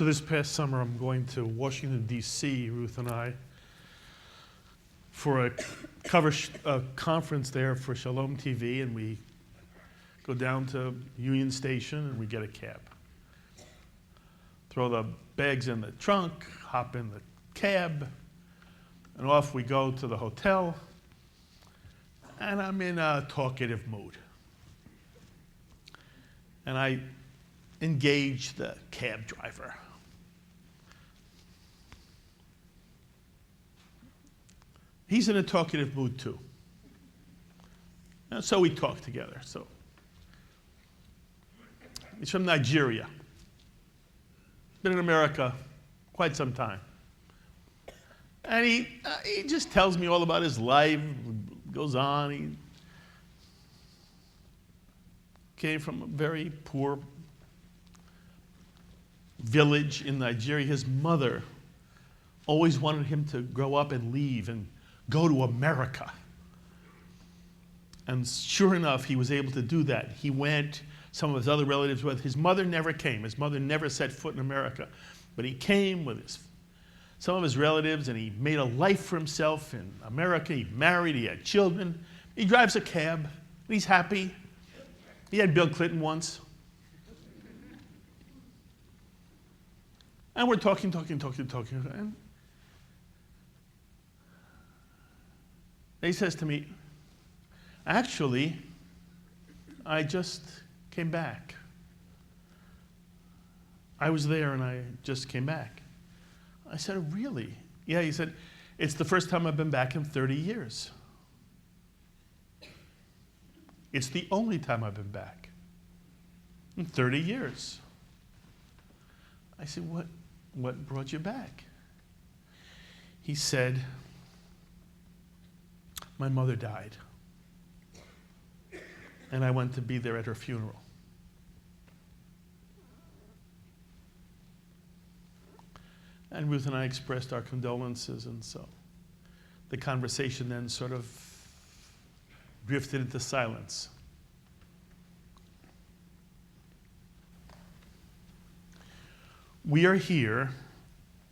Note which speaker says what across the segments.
Speaker 1: So this past summer, I'm going to Washington, D.C., Ruth and I, for a conference there for Shalom TV, and we go down to Union Station and we get a cab. Throw the bags in the trunk, hop in the cab, and off we go to the hotel. And I'm in a talkative mood. And I engage the cab driver. He's in a talkative mood too. And so we talk together. So he's from Nigeria. Been in America quite some time. And he just tells me all about his life, goes on. He came from a very poor village in Nigeria. His mother always wanted him to grow up and leave and go to America. And sure enough, he was able to do that. He went, some of his other relatives went. His mother never came. His mother never set foot in America. But he came with some of his relatives, and he made a life for himself in America. He married, he had children. He drives a cab, and he's happy. He had Bill Clinton once. And we're talking. And he says to me, actually, I just came back. I was there and I just came back. I said, really? Yeah, he said, it's the first time I've been back in 30 years. It's the only time I've been back in 30 years. I said, what brought you back? He said, my mother died. And I went to be there at her funeral. And Ruth and I expressed our condolences, and so the conversation then sort of drifted into silence. We are here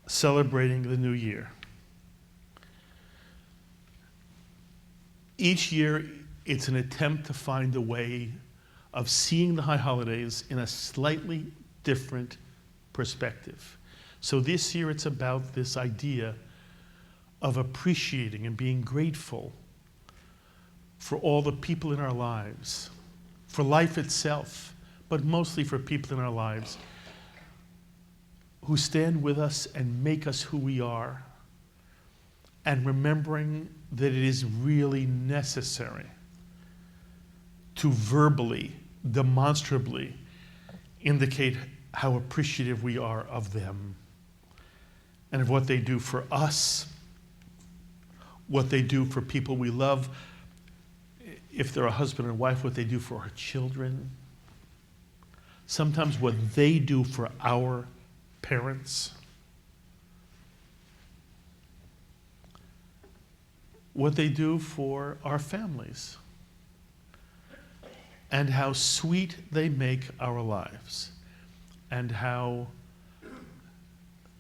Speaker 1: celebrating the new year. Each year, it's an attempt to find a way of seeing the high holidays in a slightly different perspective. So this year, it's about this idea of appreciating and being grateful for all the people in our lives, for life itself, but mostly for people in our lives who stand with us and make us who we are, and remembering that it is really necessary to verbally, demonstrably indicate how appreciative we are of them and of what they do for us, what they do for people we love, if they're a husband and wife, what they do for our children, sometimes what they do for our parents, what they do for our families, and how sweet they make our lives, and how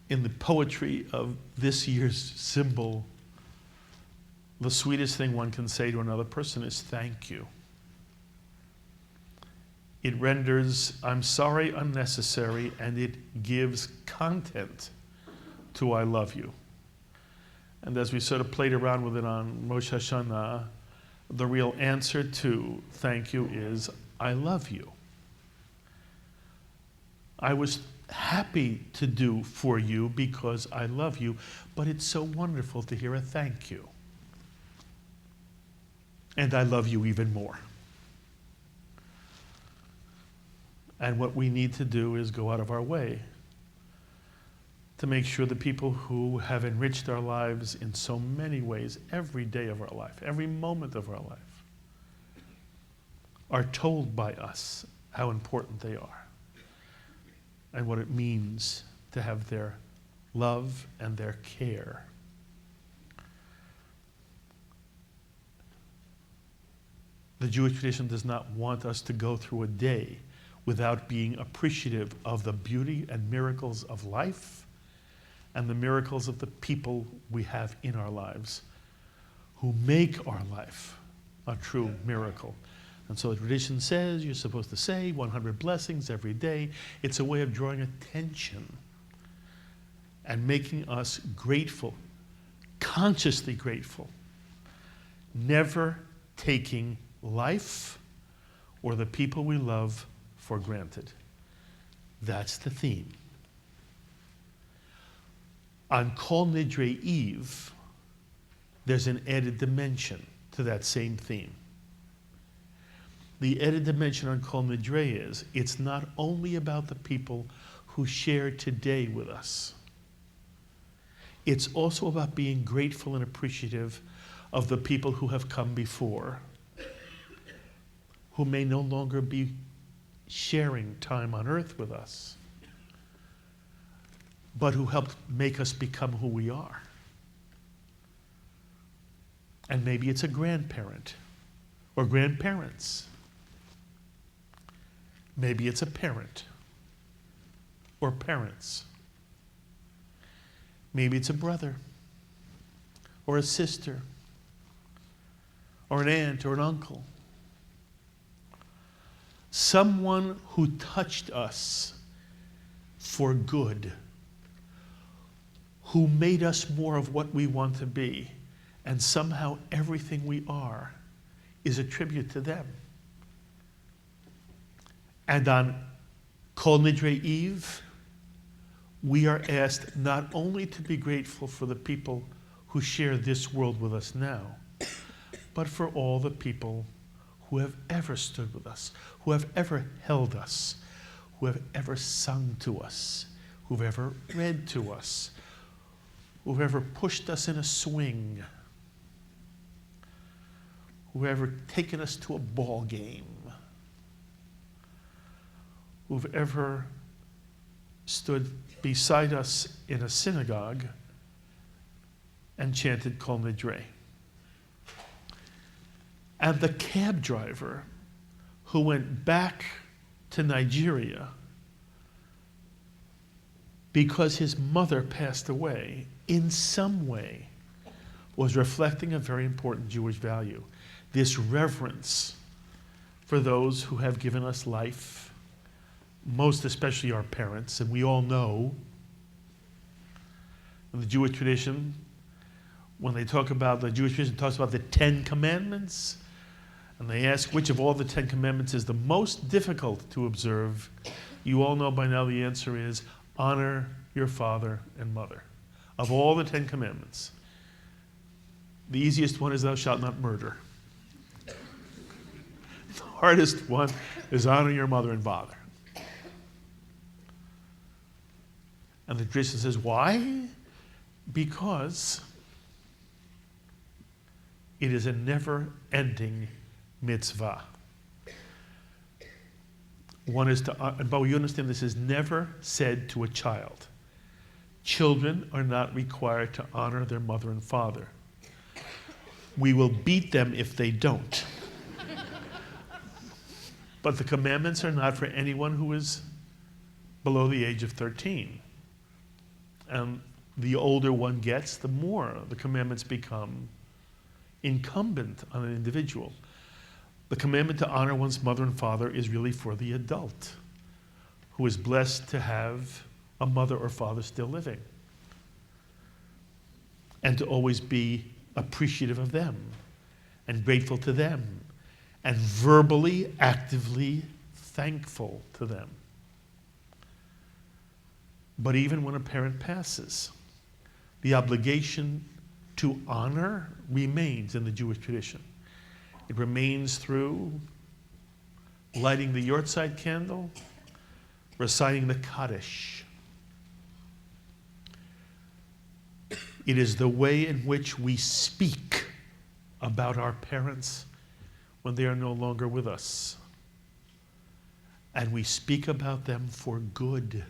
Speaker 1: in the poetry of this year's symbol, the sweetest thing one can say to another person is thank you. It renders I'm sorry unnecessary, and it gives content to I love you. And as we sort of played around with it on Rosh Hashanah, the real answer to thank you is I love you. I was happy to do for you because I love you, but it's so wonderful to hear a thank you. And I love you even more. And what we need to do is go out of our way to make sure the people who have enriched our lives in so many ways, every day of our life, every moment of our life, are told by us how important they are and what it means to have their love and their care. The Jewish tradition does not want us to go through a day without being appreciative of the beauty and miracles of life and the miracles of the people we have in our lives who make our life a true miracle. And so the tradition says you're supposed to say 100 blessings every day. It's a way of drawing attention and making us grateful, consciously grateful, never taking life or the people we love for granted. That's the theme. On Kol Nidre Eve, there's an added dimension to that same theme. The added dimension on Kol Nidre is, it's not only about the people who share today with us. It's also about being grateful and appreciative of the people who have come before, who may no longer be sharing time on earth with us, but who helped make us become who we are. And maybe it's a grandparent or grandparents. Maybe it's a parent or parents. Maybe it's a brother or a sister or an aunt or an uncle. Someone who touched us for good, who made us more of what we want to be, and somehow everything we are is a tribute to them. And on Kol Nidre Eve, we are asked not only to be grateful for the people who share this world with us now, but for all the people who have ever stood with us, who have ever held us, who have ever sung to us, who've ever read to us, who've ever pushed us in a swing, who've ever taken us to a ball game, who've ever stood beside us in a synagogue and chanted Kol Nidre. And the cab driver who went back to Nigeria because his mother passed away, in some way, was reflecting a very important Jewish value. This reverence for those who have given us life, most especially our parents. And we all know in the Jewish tradition, when they talk about, the Jewish tradition talks about the 10 Commandments, and they ask which of all the 10 Commandments is the most difficult to observe. You all know by now the answer is honor your father and mother. Of all the 10 Commandments, the easiest one is thou shalt not murder. The hardest one is honor your mother and father. And the tradition says, why? Because it is a never-ending mitzvah. One is to, but you understand this is never said to a child. Children are not required to honor their mother and father. We will beat them if they don't. But the commandments are not for anyone who is below the age of 13. And the older one gets, the more the commandments become incumbent on an individual. The commandment to honor one's mother and father is really for the adult who is blessed to have a mother or father still living, and to always be appreciative of them and grateful to them and verbally, actively thankful to them. But even when a parent passes, the obligation to honor remains in the Jewish tradition. It remains through lighting the Yortzeit candle, reciting the Kaddish. It is the way in which we speak about our parents when they are no longer with us. And we speak about them for good.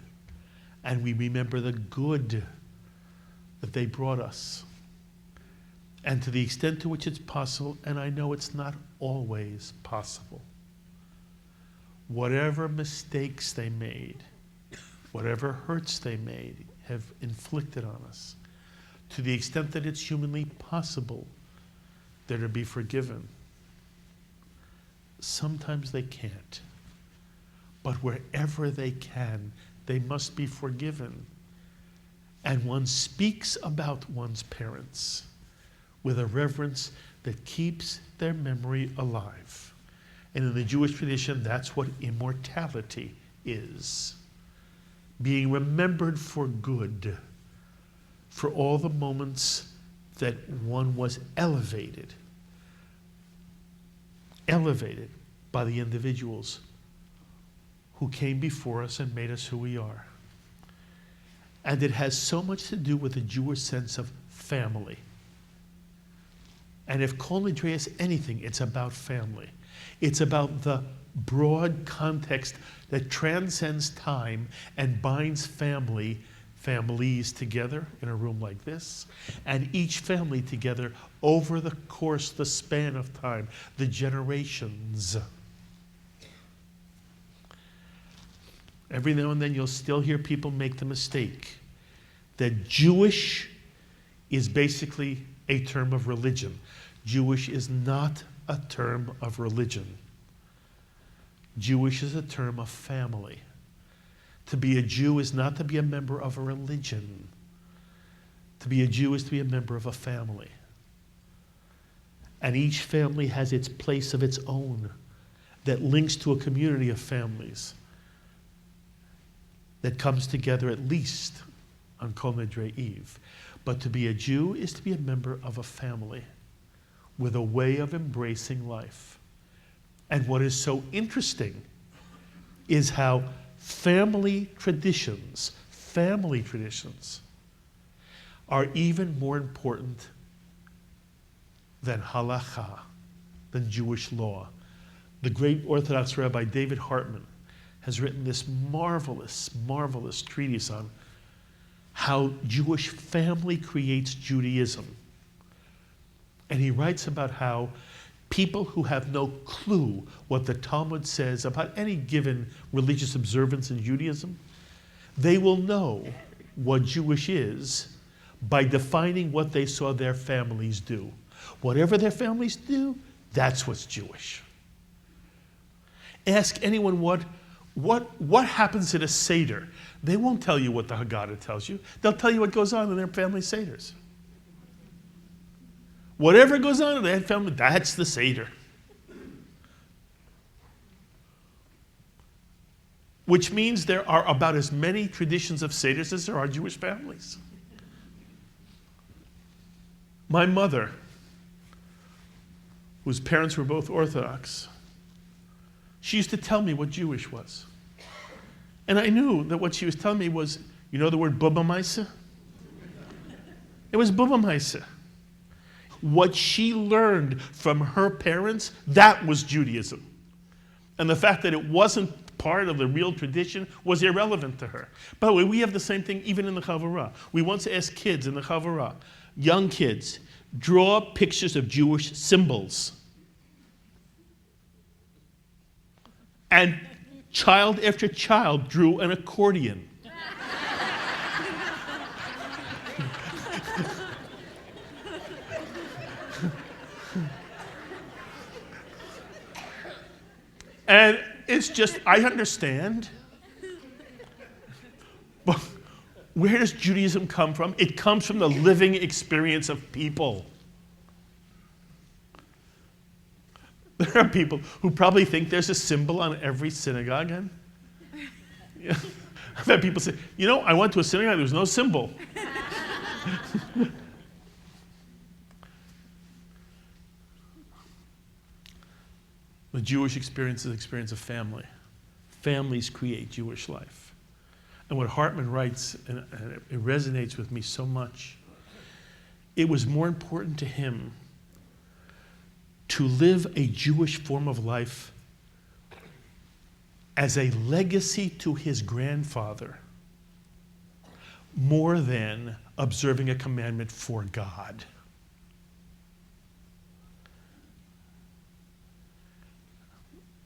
Speaker 1: And we remember the good that they brought us. And to the extent to which it's possible, and I know it's not always possible, whatever mistakes they made, whatever hurts they made, have inflicted on us, to the extent that it's humanly possible, they're to be forgiven. Sometimes they can't. But wherever they can, they must be forgiven. And one speaks about one's parents with a reverence that keeps their memory alive. And in the Jewish tradition, that's what immortality is. Being remembered for good, for all the moments that one was elevated by the individuals who came before us and made us who we are. And it has so much to do with the Jewish sense of family. And if Kol Nidre is anything, it's about family. It's about the broad context that transcends time and binds families together in a room like this, and each family together over the course, the span of time, the generations. Every now and then you'll still hear people make the mistake that Jewish is basically a term of religion. Jewish is not a term of religion. Jewish is a term of family. To be a Jew is not to be a member of a religion. To be a Jew is to be a member of a family. And each family has its place of its own that links to a community of families that comes together at least on Kol Nidre Eve. But to be a Jew is to be a member of a family with a way of embracing life. And what is so interesting is how family traditions are even more important than halakha, than Jewish law. The great Orthodox Rabbi David Hartman has written this marvelous, marvelous treatise on how Jewish family creates Judaism. And he writes about how people who have no clue what the Talmud says about any given religious observance in Judaism, they will know what Jewish is by defining what they saw their families do. Whatever their families do, that's what's Jewish. Ask anyone what happens at a Seder. They won't tell you what the Haggadah tells you. They'll tell you what goes on in their family Seders. Whatever goes on in that family, that's the Seder. Which means there are about as many traditions of Seders as there are Jewish families. My mother, whose parents were both Orthodox, she used to tell me what Jewish was. And I knew that what she was telling me was, you know the word Bubba Maisa? It was Bubba Maisa. What she learned from her parents, that was Judaism. And the fact that it wasn't part of the real tradition was irrelevant to her. By the way, we have the same thing even in the Chavurot. We once asked kids in the Chavurot, young kids, draw pictures of Jewish symbols. And child after child drew an accordion. And it's just, I understand. But where does Judaism come from? It comes from the living experience of people. There are people who probably think there's a symbol on every synagogue. And yeah, I've had people say, you know, I went to a synagogue, there was no symbol. The Jewish experience is the experience of family. Families create Jewish life. And what Hartman writes, and it resonates with me so much, it was more important to him to live a Jewish form of life as a legacy to his grandfather more than observing a commandment for God.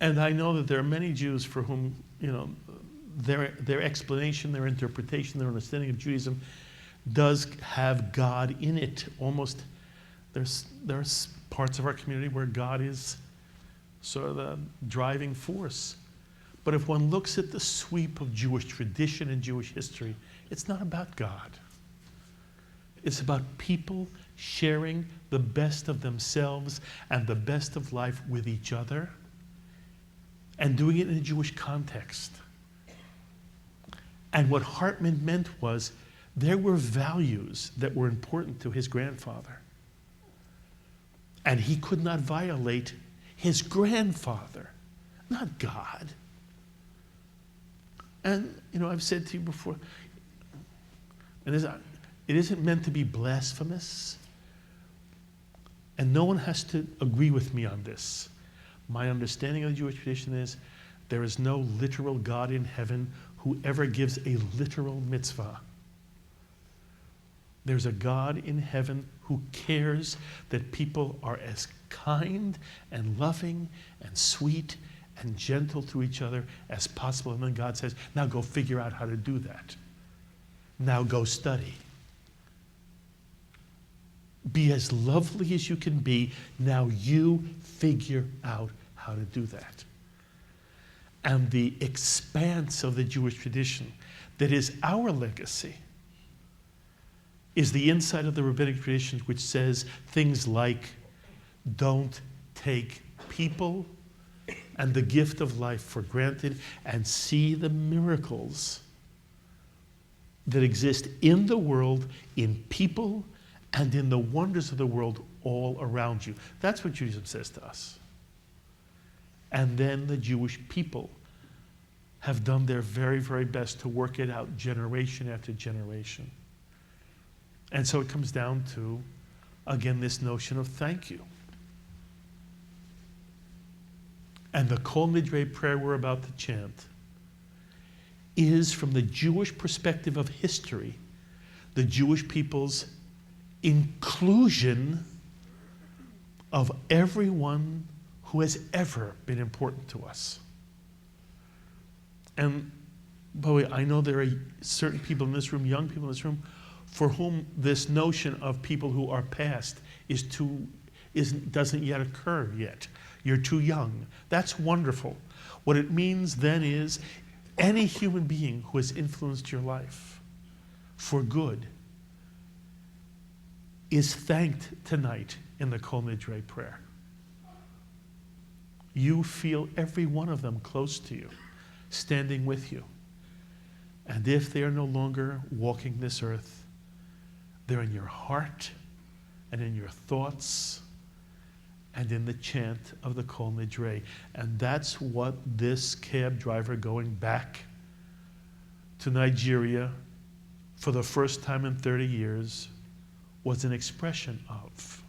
Speaker 1: And I know that there are many Jews for whom, their explanation, their interpretation, their understanding of Judaism does have God in it. Almost, there's parts of our community where God is sort of the driving force. But if one looks at the sweep of Jewish tradition and Jewish history, it's not about God. It's about people sharing the best of themselves and the best of life with each other, and doing it in a Jewish context. And what Hartman meant was there were values that were important to his grandfather. And he could not violate his grandfather, not God. And, I've said to you before, and it isn't meant to be blasphemous, and no one has to agree with me on this. My understanding of the Jewish tradition is there is no literal God in heaven who ever gives a literal mitzvah. There's a God in heaven who cares that people are as kind and loving and sweet and gentle to each other as possible. And then God says, now go figure out how to do that. Now go study. Be as lovely as you can be. Now you figure out how to do that. And the expanse of the Jewish tradition that is our legacy is the inside of the rabbinic tradition, which says things like, don't take people and the gift of life for granted, and see the miracles that exist in the world, in people, and in the wonders of the world all around you. That's what Judaism says to us. And then the Jewish people have done their very, very best to work it out generation after generation. And so it comes down to, again, this notion of thank you. And the Kol Nidre prayer we're about to chant is, from the Jewish perspective of history, the Jewish people's inclusion of everyone who has ever been important to us. And by the way, I know there are certain people in this room, young people in this room, for whom this notion of people who are past doesn't yet occur yet. You're too young. That's wonderful. What it means then is any human being who has influenced your life for good is thanked tonight in the Kol Nidre prayer. You feel every one of them close to you, standing with you. And if they are no longer walking this earth, they're in your heart and in your thoughts and in the chant of the Kol Nidre. And that's what this cab driver going back to Nigeria for the first time in 30 years was an expression of.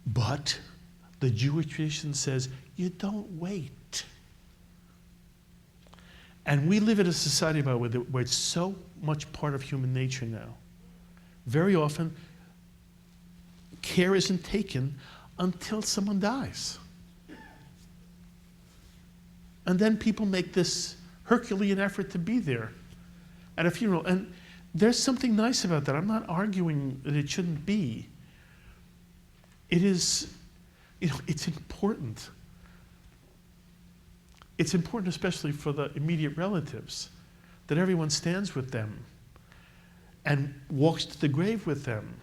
Speaker 1: But the Jewish tradition says, you don't wait. And we live in a society, by the way, where it's so much part of human nature now. Very often, care isn't taken until someone dies. And then people make this Herculean effort to be there at a funeral. And there's something nice about that. I'm not arguing that it shouldn't be. It is, it's important. It's important especially for the immediate relatives that everyone stands with them and walks to the grave with them.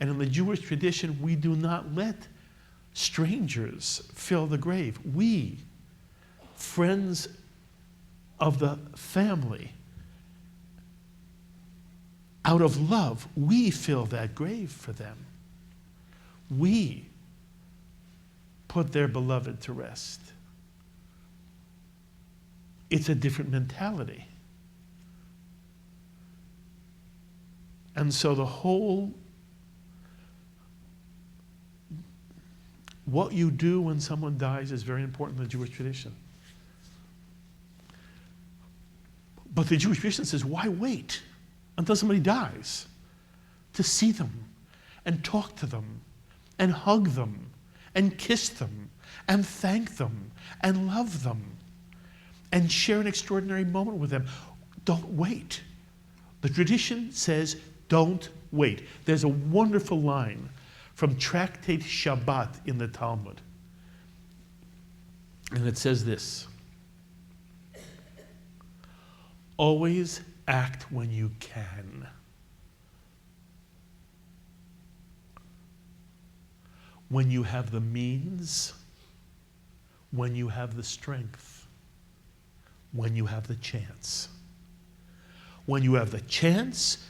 Speaker 1: And in the Jewish tradition, we do not let strangers fill the grave. We, friends of the family, out of love, we fill that grave for them. We put their beloved to rest. It's a different mentality. And so what you do when someone dies is very important in the Jewish tradition. But the Jewish tradition says, why wait until somebody dies to see them and talk to them and hug them and kiss them and thank them and love them and share an extraordinary moment with them. Don't wait. The tradition says, don't wait. There's a wonderful line from Tractate Shabbat in the Talmud. And it says this: always act when you can. When you have the means, when you have the strength, when you have the chance. When you have the chance,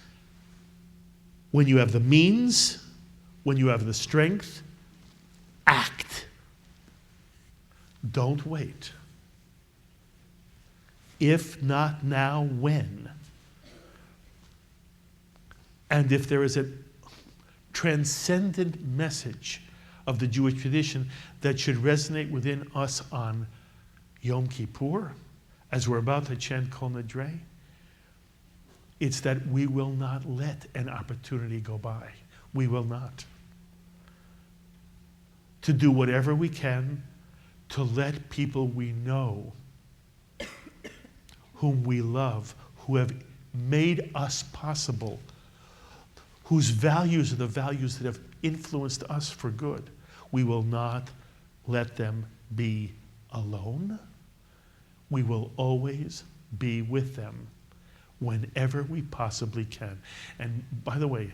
Speaker 1: when you have the means, when you have the strength, act. Don't wait. If not now, when? And if there is a transcendent message of the Jewish tradition that should resonate within us on Yom Kippur, as we're about to chant Kol Nidre, it's that we will not let an opportunity go by. We will not. To do whatever we can to let people we know, whom we love, who have made us possible, whose values are the values that have influenced us for good, we will not let them be alone. We will always be with them whenever we possibly can. And by the way,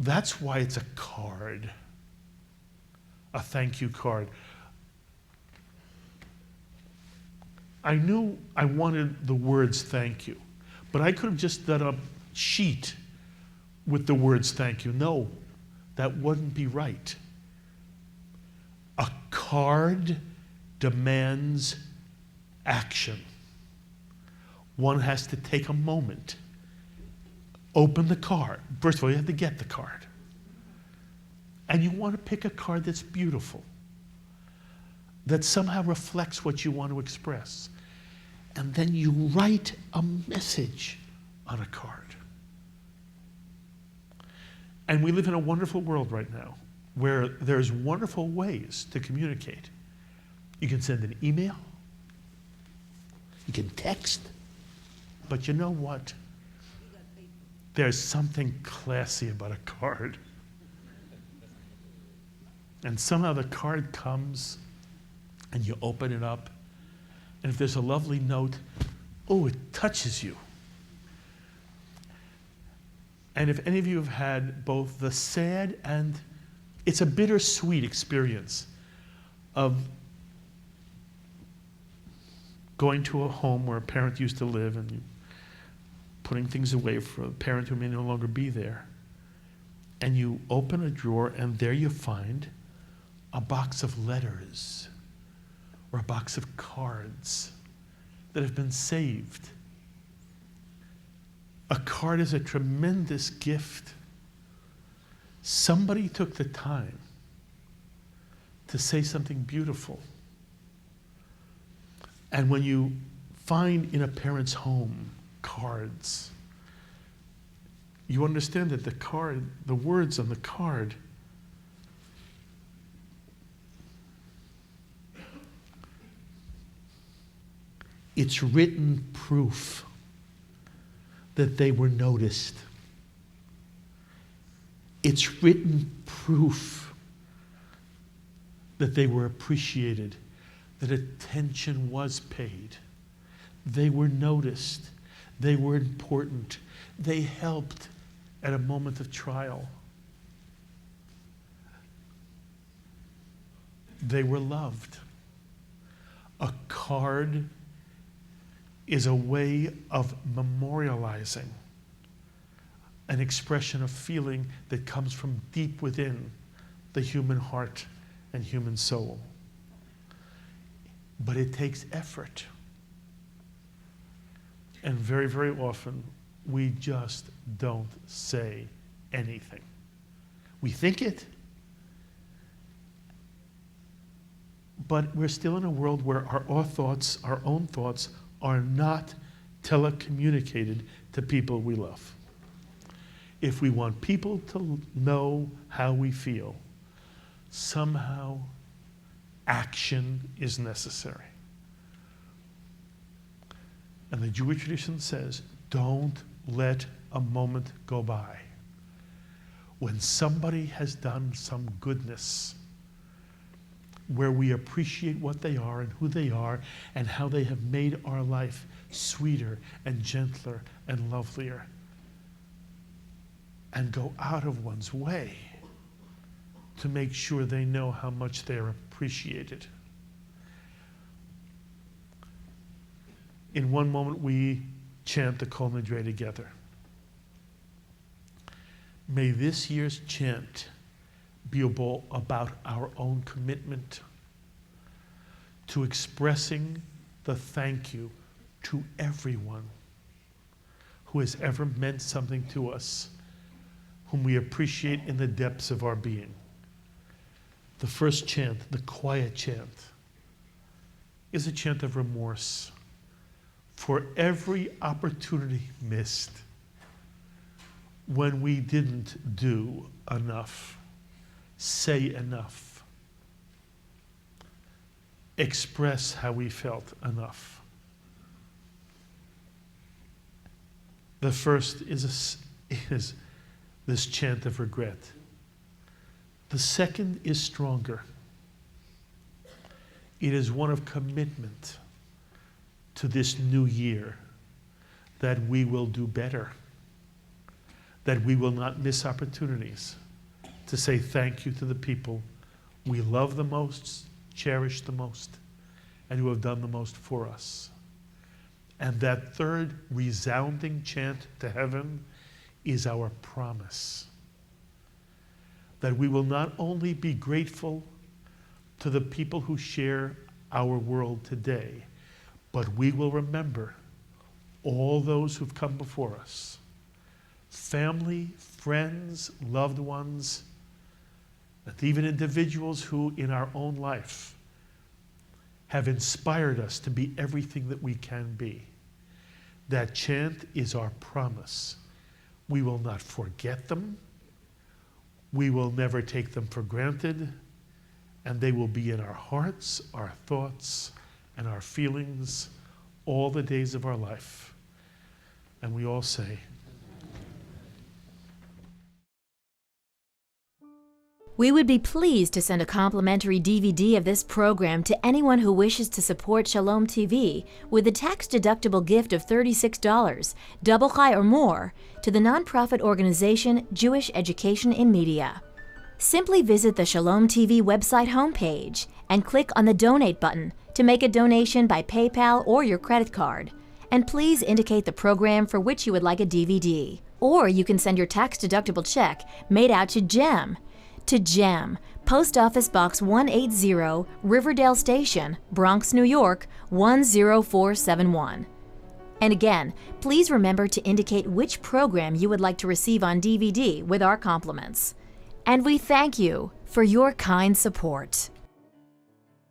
Speaker 1: that's why it's a card, a thank you card. I knew I wanted the words thank you, but I could have just done a sheet with the words thank you. No, that wouldn't be right. A card demands action. One has to take a moment, open the card. First of all, you have to get the card. And you want to pick a card that's beautiful, that somehow reflects what you want to express. And then you write a message on a card. And we live in a wonderful world right now where there's wonderful ways to communicate. You can send an email. You can text. But you know what? There's something classy about a card. And somehow the card comes and you open it up. And if there's a lovely note, oh, it touches you. And if any of you have had both the sad and it's a bittersweet experience of going to a home where a parent used to live and putting things away for a parent who may no longer be there, and you open a drawer and there you find a box of letters or a box of cards that have been saved. A card is a tremendous gift. Somebody took the time to say something beautiful. And when you find in a parent's home cards, you understand that the card, the words on the card, it's written proof that they were noticed. It's written proof that they were appreciated, that attention was paid. They were noticed. They were important. They helped at a moment of trial. They were loved. A card is a way of memorializing an expression of feeling that comes from deep within the human heart and human soul. But it takes effort. And very, very often, we just don't say anything. We think it, but we're still in a world where our own thoughts, are not telecommunicated to people we love. if we want people to know how we feel, somehow action is necessary. And the Jewish tradition says, don't let a moment go by. When somebody has done some goodness, where we appreciate what they are and who they are and how they have made our life sweeter and gentler and lovelier, and go out of one's way to make sure they know how much they're appreciated. In one moment, we chant the Kol Nidre together. May this year's chant be about our own commitment to expressing the thank you to everyone who has ever meant something to us, whom we appreciate in the depths of our being. The first chant, the quiet chant, is a chant of remorse for every opportunity missed when we didn't do enough, say enough, express how we felt enough. The first is this chant of regret. The second is stronger. It is one of commitment to this new year, that we will do better, that we will not miss opportunities to say thank you to the people we love the most, cherish the most, and who have done the most for us. And that third resounding chant to heaven is our promise that we will not only be grateful to the people who share our world today, but we will remember all those who've come before us, family, friends, loved ones, and even individuals who in our own life have inspired us to be everything that we can be. That chant is our promise. We will not forget them. We will never take them for granted, and they will be in our hearts, our thoughts, and our feelings all the days of our life. And we all say,
Speaker 2: we would be pleased to send a complimentary DVD of this program to anyone who wishes to support Shalom TV with a tax-deductible gift of $36, double chai or more, to the nonprofit organization Jewish Education in Media. Simply visit the Shalom TV website homepage and click on the Donate button to make a donation by PayPal or your credit card. And please indicate the program for which you would like a DVD. Or you can send your tax-deductible check made out to GEM, Post Office Box 180, Riverdale Station, Bronx, New York, 10471. And again, please remember to indicate which program you would like to receive on DVD with our compliments. And we thank you for your kind support.